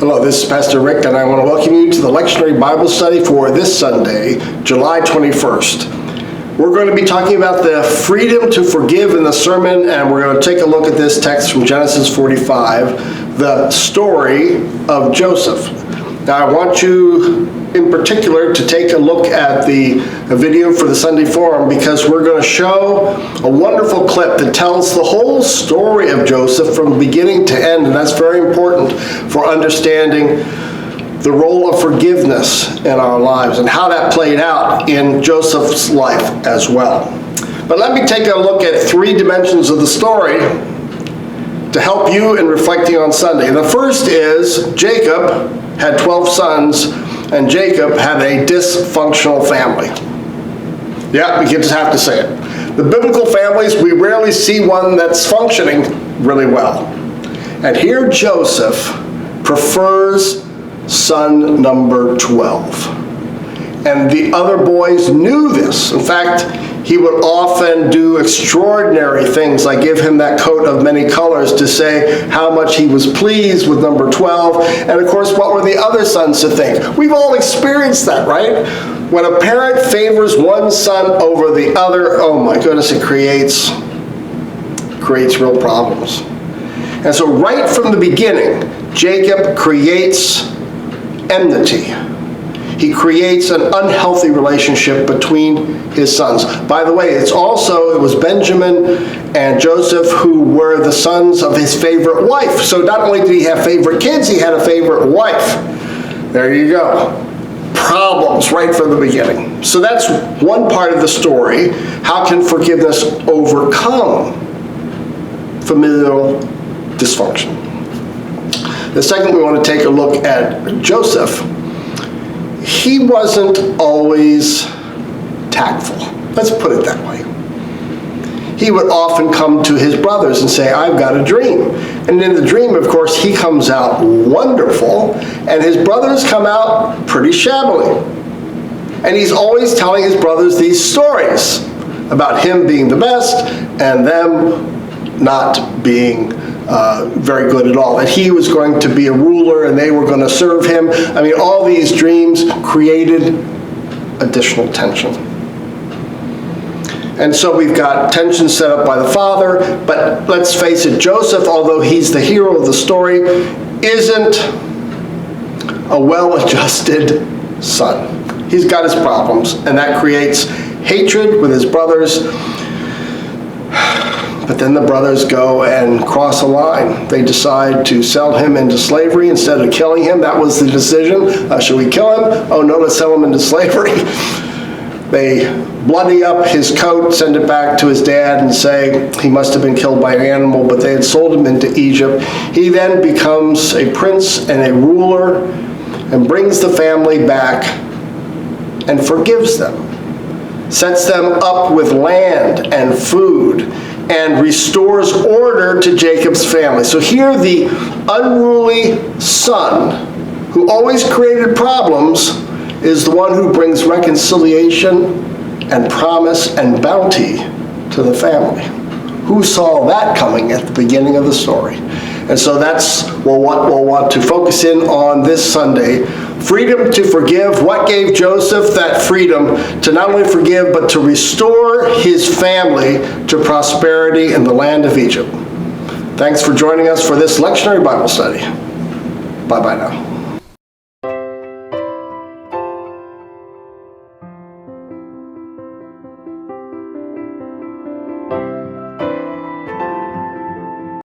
Hello, this is Pastor Rick, and I want to welcome you to the Lectionary Bible study for this Sunday, July 21st. We're going to be talking about the freedom to forgive in the sermon, and we're going to take a look at this text from Genesis 45, the story of Joseph. Now, I want you in particular to take a look at the video for the Sunday Forum, because we're going to show a wonderful clip that tells the whole story of Joseph from beginning to end, and that's very important for understanding the role of forgiveness in our lives and how that played out in Joseph's life as well. But let me take a look at three dimensions of the story to help you in reflecting on Sunday. The first is Jacob had 12 sons, and Jacob had a dysfunctional family. Yeah, we just have to say it. The biblical families, we rarely see one that's functioning really well. And here Joseph prefers son number 12. And the other boys knew this. In fact, he would often do extraordinary things, like give him that coat of many colors to say how much he was pleased with number 12. And of course, what were the other sons to think? We've all experienced that, right? When a parent favors one son over the other, oh my goodness, it creates real problems. And so right from the beginning, Jacob creates enmity. He creates an unhealthy relationship between his sons. By the way, it was Benjamin and Joseph who were the sons of his favorite wife. So not only did he have favorite kids, he had a favorite wife. There you go. Problems right from the beginning. So that's one part of the story. How can forgiveness overcome familial dysfunction? The second, we want to take a look at Joseph. He wasn't always tactful. Let's put it that way. He would often come to his brothers and say, I've got a dream. And in the dream, of course, he comes out wonderful, and his brothers come out pretty shabbily. And he's always telling his brothers these stories about him being the best and them not being very good at all, that he was going to be a ruler and they were going to serve him. I mean, all these dreams created additional tension. And so we've got tension set up by the father, but let's face it, Joseph, although he's the hero of the story, isn't a well-adjusted son. He's got his problems, and that creates hatred with his brothers. But then the brothers go and cross a line. They decide to sell him into slavery instead of killing him. That was the decision. Should we kill him? Oh no, let's sell him into slavery. They bloody up his coat, send it back to his dad, and say he must have been killed by an animal, but they had sold him into Egypt. He then becomes a prince and a ruler and brings the family back and forgives them, sets them up with land and food, and restores order to Jacob's family. So here the unruly son, who always created problems, is the one who brings reconciliation and promise and bounty to the family. Who saw that coming at the beginning of the story? And so that's what we'll want to focus in on this Sunday. Freedom to forgive. What gave Joseph that freedom to not only forgive, but to restore his family to prosperity in the land of Egypt? Thanks for joining us for this lectionary Bible study. Bye-bye now.